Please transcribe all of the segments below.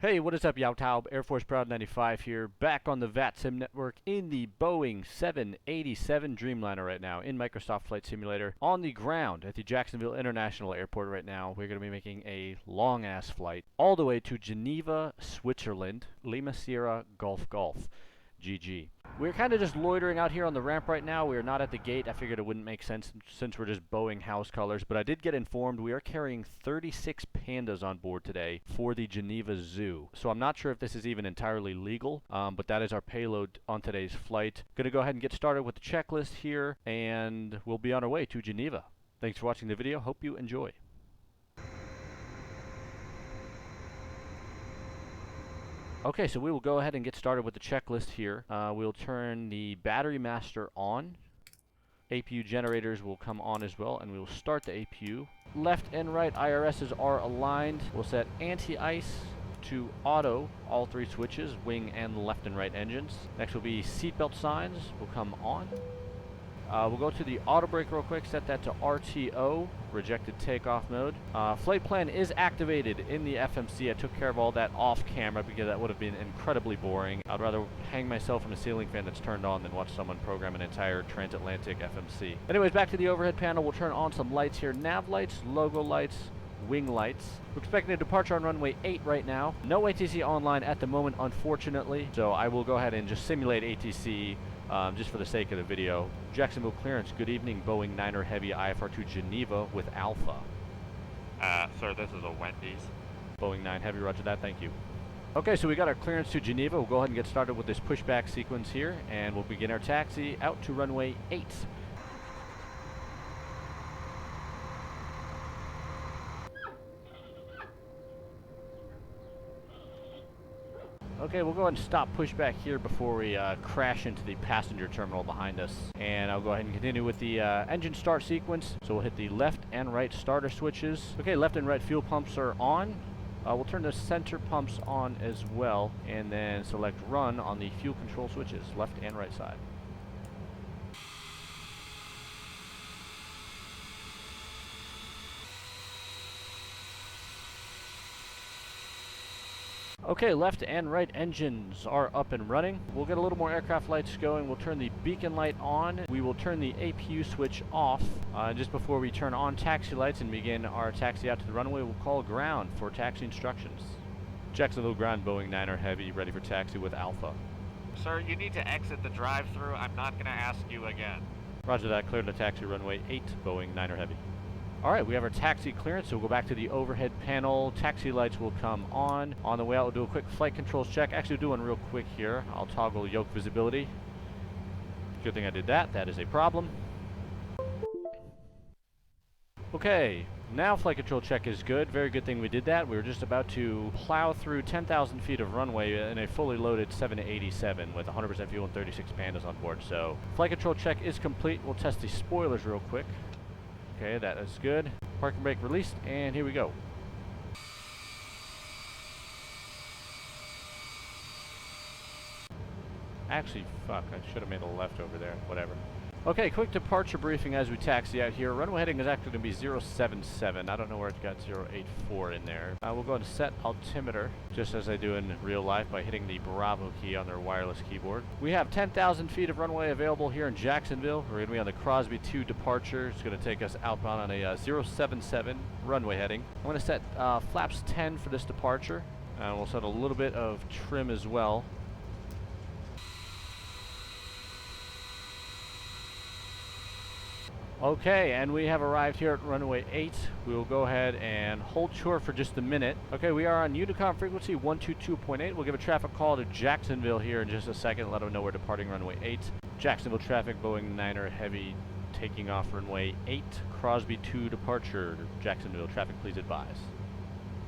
Hey, what is up, Yautaub? Air Force Proud 95 here, back on the VATSIM network in the Boeing 787 Dreamliner right now, in Microsoft Flight Simulator, on the ground at the Jacksonville International Airport right now. We're going to be making a long-ass flight all the way to Geneva, Switzerland, Lima Sierra Golf Golf. GG. We're kind of just loitering out here on the ramp right now. We are not at the gate. I figured it wouldn't make sense since we're just Boeing house colors, but I did get informed we are carrying 36 pandas on board today for the Geneva Zoo. So I'm not sure if this is even entirely legal, but that is our payload on today's flight. Gonna go ahead and get started with the checklist here, and we'll be on our way to Geneva. Thanks for watching the video. Hope you enjoy. Okay, so we will go ahead and get started with the checklist here. We'll turn the battery master on. APU generators will come on as well, and we will start the APU. Left and right IRSs are aligned. We'll set anti-ice to auto, all three switches, wing and left and right engines. Next will be seatbelt signs will come on. We'll go to the auto brake real quick, set that to RTO, rejected takeoff mode. Flight plan is activated in the FMC. I took care of all that off camera because that would have been incredibly boring. I'd rather hang myself from a ceiling fan that's turned on than watch someone program an entire transatlantic FMC. Anyways, back to the overhead panel. We'll turn on some lights here. Nav lights, logo lights, wing lights. We're expecting a departure on runway 8 right now. No ATC online at the moment, unfortunately, so I will go ahead and just simulate ATC just for the sake of the video. Jacksonville clearance, good evening, Boeing 9er Heavy IFR2 Geneva with Alpha. Sir, this is a Wendy's. Boeing 9 Heavy, roger that, thank you. Okay, so we got our clearance to Geneva. We'll go ahead and get started with this pushback sequence here, and we'll begin our taxi out to runway 8. Okay, we'll go ahead and stop pushback here before we crash into the passenger terminal behind us. And I'll go ahead and continue with the engine start sequence. So we'll hit the left and right starter switches. Okay, left and right fuel pumps are on. We'll turn the center pumps on as well, and then select run on the fuel control switches, left and right side. Okay, left and right engines are up and running. We'll get a little more aircraft lights going. We'll turn the beacon light on. We will turn the APU switch off. Just before we turn on taxi lights and begin our taxi out to the runway, we'll call ground for taxi instructions. Jacksonville ground, Boeing 9er Heavy, ready for taxi with Alpha. Sir, you need to exit the drive-thru. I'm not going to ask you again. Roger that, clear to taxi runway 8, Boeing 9er Heavy. Alright, we have our taxi clearance, so we'll go back to the overhead panel. Taxi lights will come on. On the way out, we'll do a quick flight controls check. Actually, we'll do one real quick here. I'll toggle yoke visibility. Good thing I did that. That is a problem. Okay, now flight control check is good. Very good thing we did that. We were just about to plow through 10,000 feet of runway in a fully loaded 787 with 100% fuel and 36 pandas on board. So, flight control check is complete. We'll test the spoilers real quick. Okay, that is good. Parking brake released, and here we go. Actually, fuck, I should have made a left over there. Whatever. Okay, quick departure briefing as we taxi out here. Runway heading is actually going to be 077. I don't know where it's got 084 in there. We'll go ahead and set altimeter, just as I do in real life, by hitting the Bravo key on their wireless keyboard. We have 10,000 feet of runway available here in Jacksonville. We're going to be on the Crosby 2 departure. It's going to take us outbound on a 077 runway heading. I'm going to set flaps 10 for this departure. And we'll set a little bit of trim as well. Okay, and we have arrived here at runway 8. We will go ahead and hold short for just a minute. Okay, we are on Unicom frequency 122.8. We'll give a traffic call to Jacksonville here in just a second. Let them know we're departing runway 8. Jacksonville traffic, Boeing 9er Heavy, taking off runway 8. Crosby 2 departure. Jacksonville traffic, please advise.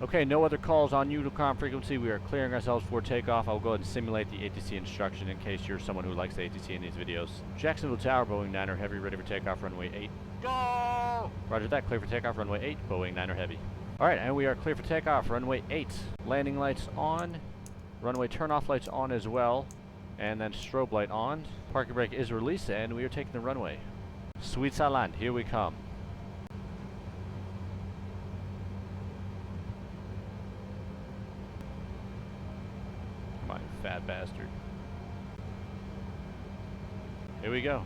Okay, no other calls on Unicom frequency. We are clearing ourselves for takeoff. I'll go ahead and simulate the ATC instruction in case you're someone who likes the ATC in these videos. Jacksonville Tower, Boeing 9er Heavy, ready for takeoff, runway 8. Go! Roger that, clear for takeoff, runway 8, Boeing 9er Heavy. Alright, and we are clear for takeoff, runway 8. Landing lights on, runway turn-off lights on as well, and then strobe light on. Parking brake is released, and we are taking the runway. Switzerland, here we come. Fat bastard. Here we go.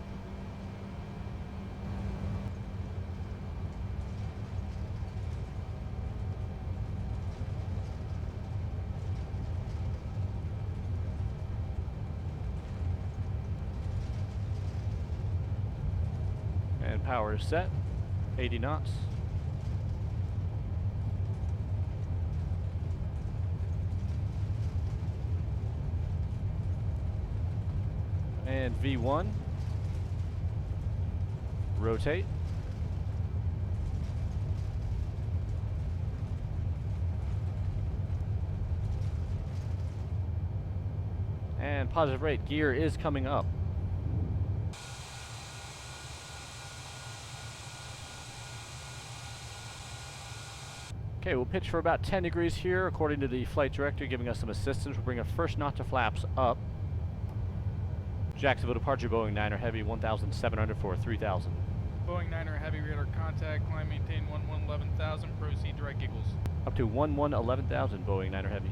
And power is set. 80 knots. And V1. Rotate. And positive rate. Gear is coming up. Okay, we'll pitch for about 10 degrees here, according to the flight director giving us some assistance. We'll bring our first notch of flaps up. Jacksonville departure, Boeing 9er Heavy, 1,700 for 3,000. Boeing 9er Heavy, radar contact, climb maintain 11,000, proceed direct giggles. Up to 11,000, Boeing 9er Heavy.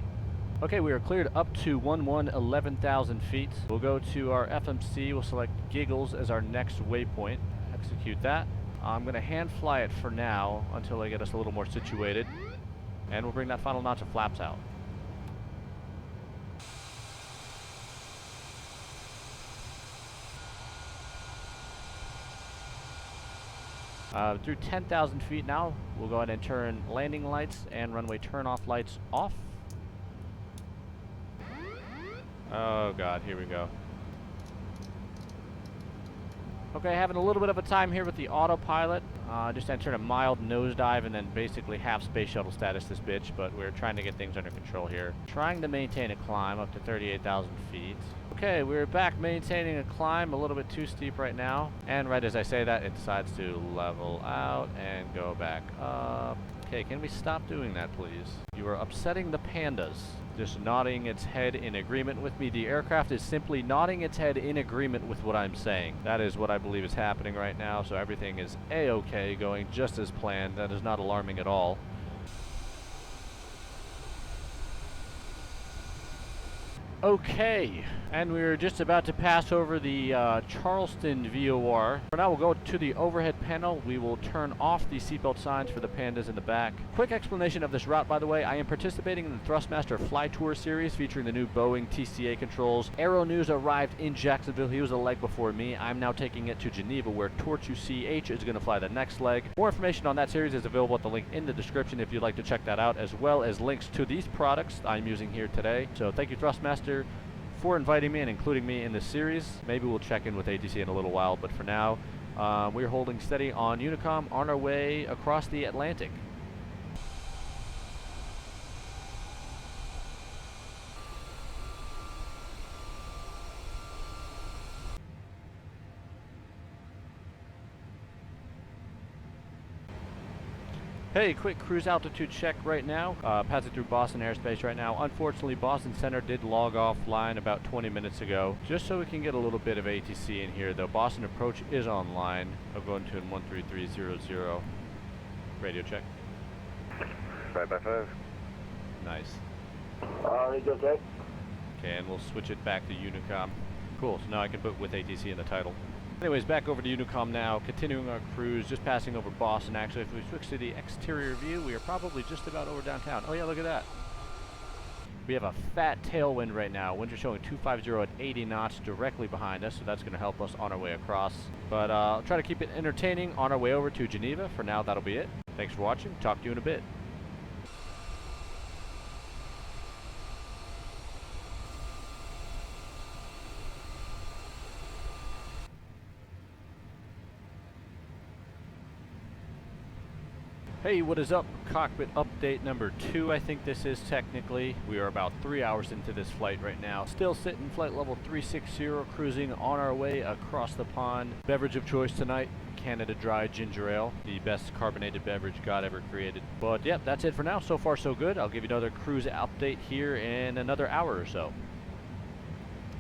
Okay, we are cleared up to 11,000 feet. We'll go to our FMC, we'll select Giggles as our next waypoint. Execute that. I'm going to hand fly it for now until I get us a little more situated. And we'll bring that final notch of flaps out. Through 10,000 feet now, we'll go ahead and turn landing lights and runway turn-off lights off. Oh god, here we go. Okay, having a little bit of a time here with the autopilot. Just entered a mild nosedive and then basically half space shuttle status this bitch, but we're trying to get things under control here. Trying to maintain a climb up to 38,000 feet. Okay, we're back maintaining a climb, a little bit too steep right now. And right as I say that, it decides to level out and go back up. Okay, can we stop doing that, please? You are upsetting the pandas. Just nodding its head in agreement with me. The aircraft is simply nodding its head in agreement with what I'm saying. That is what I believe is happening right now, so everything is A-okay, going just as planned. That is not alarming at all. Okay, and we're just about to pass over the Charleston VOR. For now, we'll go to the overhead panel. We will turn off the seatbelt signs for the pandas in the back. Quick explanation of this route, by the way. I am participating in the Thrustmaster Fly Tour series featuring the new Boeing TCA controls. Aero News arrived in Jacksonville. He was a leg before me. I'm now taking it to Geneva, where Torch UCH is going to fly the next leg. More information on that series is available at the link in the description if you'd like to check that out, as well as links to these products I'm using here today. So thank you, Thrustmaster, for inviting me and including me in this series. Maybe we'll check in with ATC in a little while, but for now, we're holding steady on Unicom on our way across the Atlantic. Hey, quick cruise altitude check right now. Passing through Boston airspace right now. Unfortunately, Boston Center did log offline about 20 minutes ago, just so we can get a little bit of ATC in here, though. Boston approach is online. I'll go into 13300. Radio check. 5x5. Nice. Radio check. Okay, and we'll switch it back to Unicom. Cool, so now I can put with ATC in the title. Anyways, back over to Unicom now, continuing our cruise, just passing over Boston. Actually, if we switch to the exterior view, we are probably just about over downtown. Oh yeah, look at that. We have a fat tailwind right now. Winds are showing 250 at 80 knots directly behind us, so that's going to help us on our way across. But I'll try to keep it entertaining on our way over to Geneva. For now, that'll be it. Thanks for watching. Talk to you in a bit. Hey, what is up? Cockpit update number 2, I think this is technically. We are about 3 hours into this flight right now. Still sitting flight level 360, cruising on our way across the pond. Beverage of choice tonight, Canada Dry Ginger Ale, the best carbonated beverage God ever created. But yep, that's it for now. So far so good. I'll give you another cruise update here in another hour or so.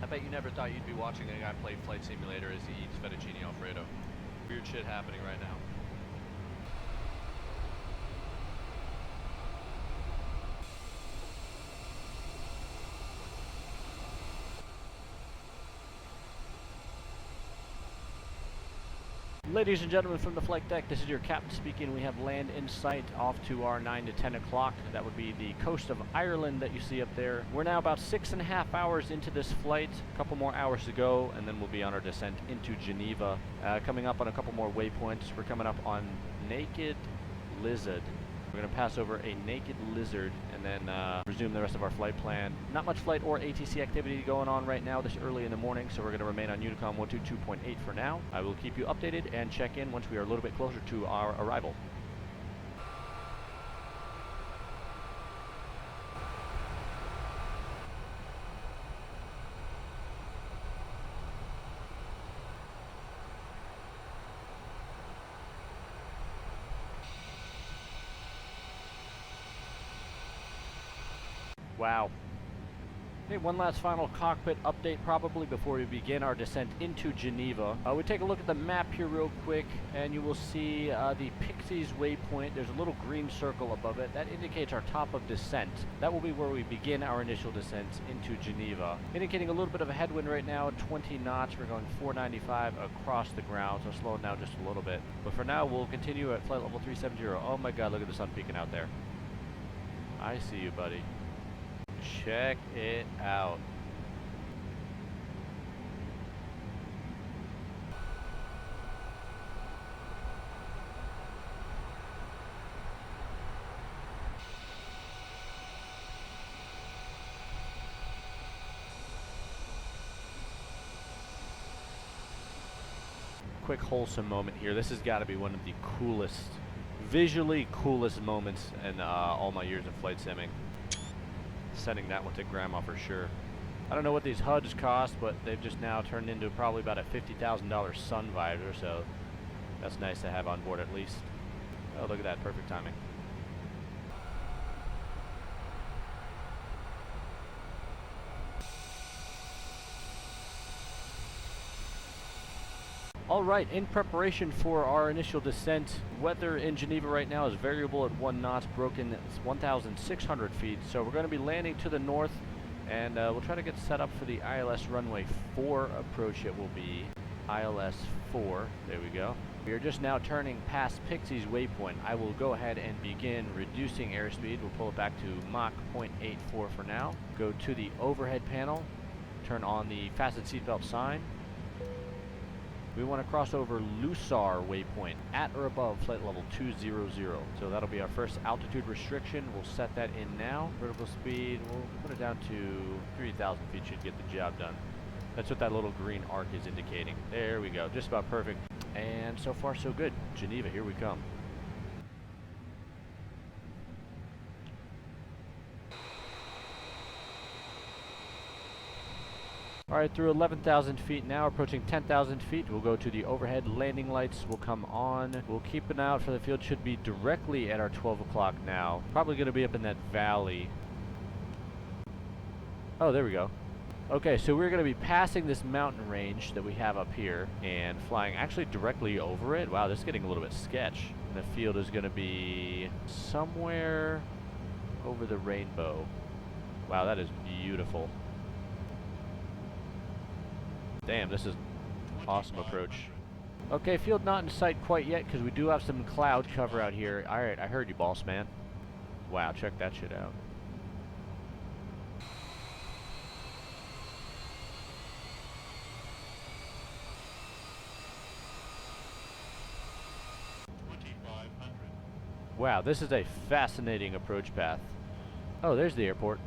I bet you never thought you'd be watching a guy play Flight Simulator as he eats fettuccine Alfredo. Weird shit happening right now. Ladies and gentlemen from the flight deck, this is your captain speaking. We have land in sight off to our 9 to 10 o'clock. That would be the coast of Ireland that you see up there. We're now about 6.5 hours into this flight, a couple more hours to go, and then we'll be on our descent into Geneva. Coming up on a couple more waypoints. We're coming up on Naked Lizard. We're going to pass over a naked lizard and then resume the rest of our flight plan. Not much flight or ATC activity going on right now this early in the morning, so we're going to remain on Unicom 122.8 for now. I will keep you updated and check in once we are a little bit closer to our arrival. Wow. Okay, one last final cockpit update probably before we begin our descent into Geneva. We take a look at the map here real quick, and you will see the Pixies waypoint. There's a little green circle above it. That indicates our top of descent. That will be where we begin our initial descent into Geneva. Indicating a little bit of a headwind right now, 20 knots. We're going 495 across the ground, so slowing down just a little bit. But for now, we'll continue at flight level 370. Oh my god, look at the sun peeking out there. I see you, buddy. Check it out. Quick wholesome moment here. This has got to be one of the coolest, visually coolest moments in all my years of flight simming. Sending that one to grandma for sure. I don't know what these HUDs cost, but they've just now turned into probably about a $50,000 sun visor, so that's nice to have on board at least. Oh, look at that, perfect timing. Alright, in preparation for our initial descent, weather in Geneva right now is variable at 1 knot, broken at 1,600 feet. So we're going to be landing to the north, and we'll try to get set up for the ILS runway 4 approach. It will be ILS 4. There we go. We are just now turning past Pixies waypoint. I will go ahead and begin reducing airspeed. We'll pull it back to Mach 0.84 for now. Go to the overhead panel, turn on the fasten seatbelt sign. We want to cross over Lusar waypoint at or above flight level 200. So that'll be our first altitude restriction. We'll set that in now. Vertical speed, we'll put it down to 3,000 feet, should get the job done. That's what that little green arc is indicating. There we go, just about perfect. And so far so good. Geneva, here we come. Alright, through 11,000 feet now, approaching 10,000 feet. We'll go to the overhead landing lights. We'll come on. We'll keep an eye out for the field. Should be directly at our 12 o'clock now. Probably going to be up in that valley. Oh, there we go. Okay, so we're going to be passing this mountain range that we have up here and flying actually directly over it. Wow, this is getting a little bit sketch. And the field is going to be somewhere over the rainbow. Wow, that is beautiful. Damn, this is awesome approach. Okay, field not in sight quite yet because we do have some cloud cover out here. Alright, I heard you, boss man. Wow, check that shit out. Wow, this is a fascinating approach path. Oh, there's the airport.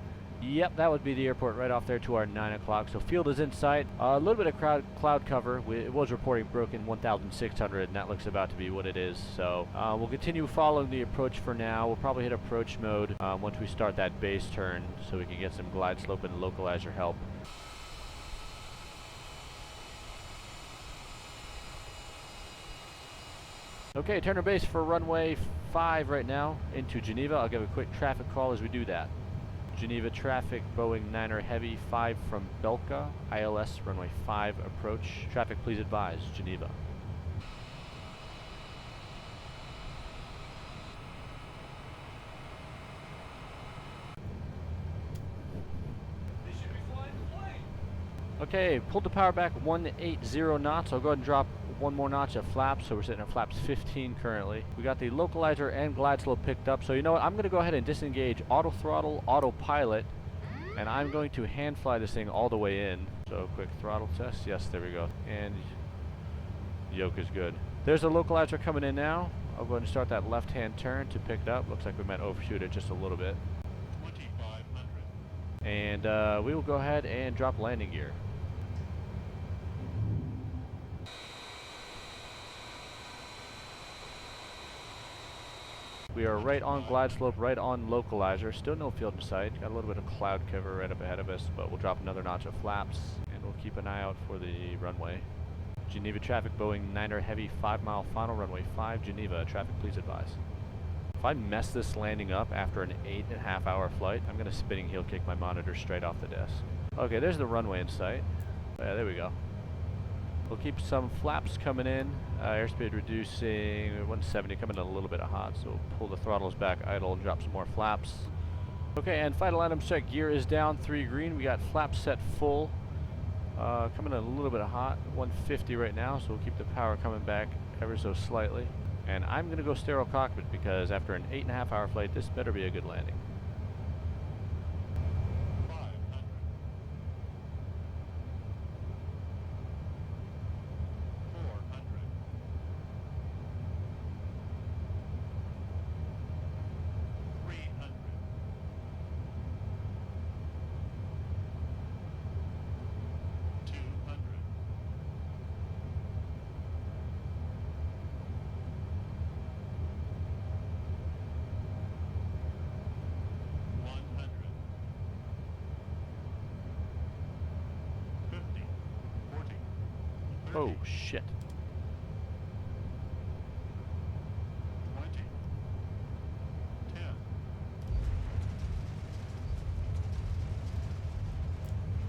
Yep, that would be the airport right off there to our 9 o'clock. So field is in sight. A little bit of cloud cover. It was reporting broken 1,600, and that looks about to be what it is. So we'll continue following the approach for now. We'll probably hit approach mode once we start that base turn so we can get some glide slope and localizer help. Okay, turner base for runway 5 right now into Geneva. I'll give a quick traffic call as we do that. Geneva traffic, Boeing 9er Heavy 5 from Belka, ILS runway 5 approach. Traffic, please advise, Geneva. They should be flying the plane. Okay, pulled the power back 180 knots. I'll go ahead and drop one more notch of flaps, so we're sitting at flaps 15 currently. We got the localizer and glide slope picked up, so you know what, I'm going to go ahead and disengage auto throttle, autopilot, and I'm going to hand fly this thing all the way in. So quick throttle test, yes, there we go, and yoke is good. There's the localizer coming in now. I'll go ahead and start that left-hand turn to pick it up. Looks like we might overshoot it just a little bit. 2,500. And we will go ahead and drop landing gear. We are right on glide slope, right on localizer. Still no field in sight. Got a little bit of cloud cover right up ahead of us, but we'll drop another notch of flaps, and we'll keep an eye out for the runway. Geneva traffic, Boeing 9er Heavy, 5 mile final, runway 5, Geneva. Traffic, please advise. If I mess this landing up after an 8.5 hour flight, I'm going to spinning heel kick my monitor straight off the desk. Okay, there's the runway in sight. Yeah, there we go. We'll keep some flaps coming in. Airspeed reducing, 170, coming in a little bit of hot, so we'll pull the throttles back idle and drop some more flaps. Okay, and final items check. Gear is down, 3 green. We got flaps set full. Coming in a little bit of hot, 150 right now, so we'll keep the power coming back ever so slightly. And I'm going to go sterile cockpit because after an 8.5 hour flight, this better be a good landing. 500. 400. 300. 200. 100. 50. 40. 30. Oh, shit. 20.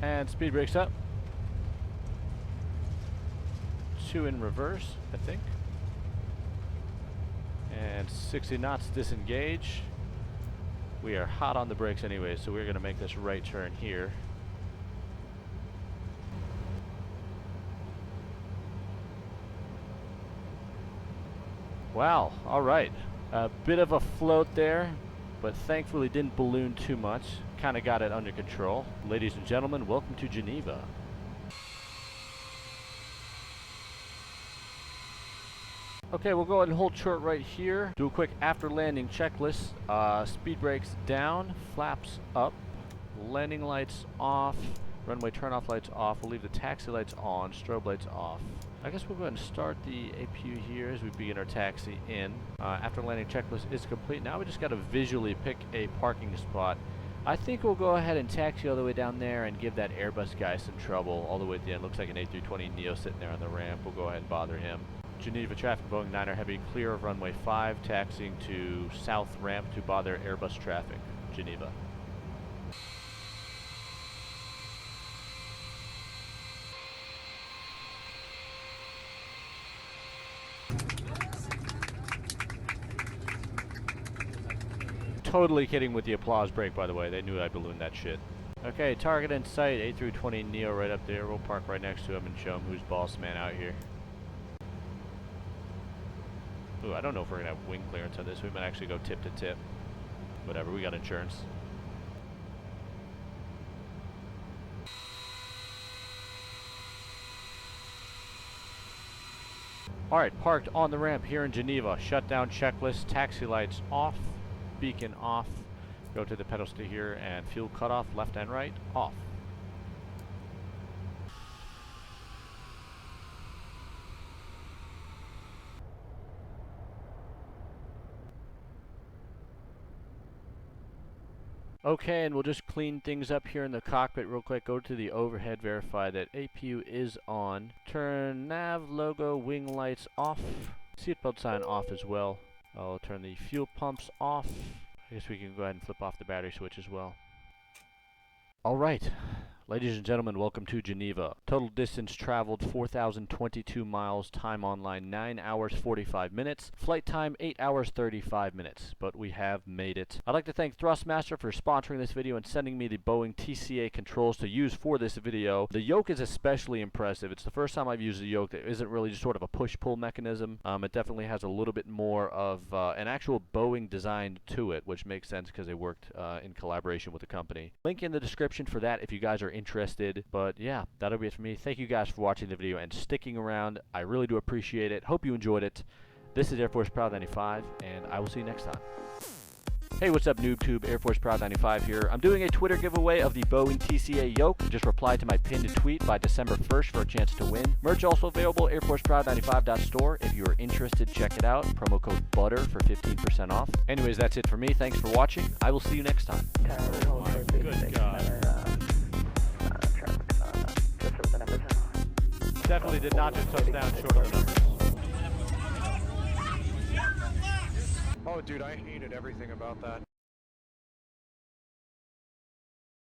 10. And speed brakes up. 2 in reverse, I think. And 60 knots disengage. We are hot on the brakes anyway, so we're going to make this right turn here. Wow, alright. A bit of a float there, but thankfully didn't balloon too much. Kind of got it under control. Ladies and gentlemen, welcome to Geneva. Okay, we'll go ahead and hold short right here. Do a quick after landing checklist. Speed brakes down, flaps up, landing lights off, runway turn-off lights off. We'll leave the taxi lights on, strobe lights off. I guess we'll go ahead and start the APU here as we begin our taxi in. After landing checklist is complete. Now we just got to visually pick a parking spot. I think we'll go ahead and taxi all the way down there and give that Airbus guy some trouble all the way at the end. Looks like an A320neo sitting there on the ramp. We'll go ahead and bother him. Geneva traffic, Boeing 9er Heavy, clear of runway 5, taxiing to south ramp to bother Airbus traffic, Geneva. Totally kidding with the applause break, by the way. They knew I ballooned that shit. Okay, target in sight, A320neo right up there. We'll park right next to him and show him who's boss man out here. Ooh, I don't know if we're going to have wing clearance on this. We might actually go tip to tip. Whatever, we got insurance. Alright, parked on the ramp here in Geneva. Shutdown checklist, taxi lights off, beacon off. Go to the pedals to here and fuel cutoff, left and right, off. Okay, and we'll just clean things up here in the cockpit real quick. Go to the overhead, verify that APU is on. Turn nav, logo, wing lights off. Seatbelt sign off as well. I'll turn the fuel pumps off. I guess we can go ahead and flip off the battery switch as well. Alright, Ladies and gentlemen, welcome to Geneva. Total distance traveled 4,022 miles, time online 9 hours 45 minutes, flight time 8 hours 35 minutes, but we have made it. I'd like to thank Thrustmaster for sponsoring this video and sending me the Boeing TCA controls to use for this video. The yoke is especially impressive. It's the first time I've used a yoke that isn't really just sort of a push-pull mechanism. It definitely has a little bit more of an actual Boeing design to it, which makes sense because they worked in collaboration with the company. Link in the description for that if you guys are interested. But yeah, that'll be it for me. Thank you guys for watching the video and sticking around. I really do appreciate it. Hope you enjoyed it. This is Air Force Proud 95, and I will see you next time. Hey, what's up, NoobTube? Air Force Proud 95 here. I'm doing a Twitter giveaway of the Boeing TCA yoke. Just reply to my pinned tweet by December 1st for a chance to win. Merch also available, airforceproud95.store. If you are interested, check it out. Promo code BUTTER for 15% off. Anyways, that's it for me. Thanks for watching. I will see you next time. Good God. Definitely did not just touchdown short of the numbers. Oh, dude, I hated everything about that.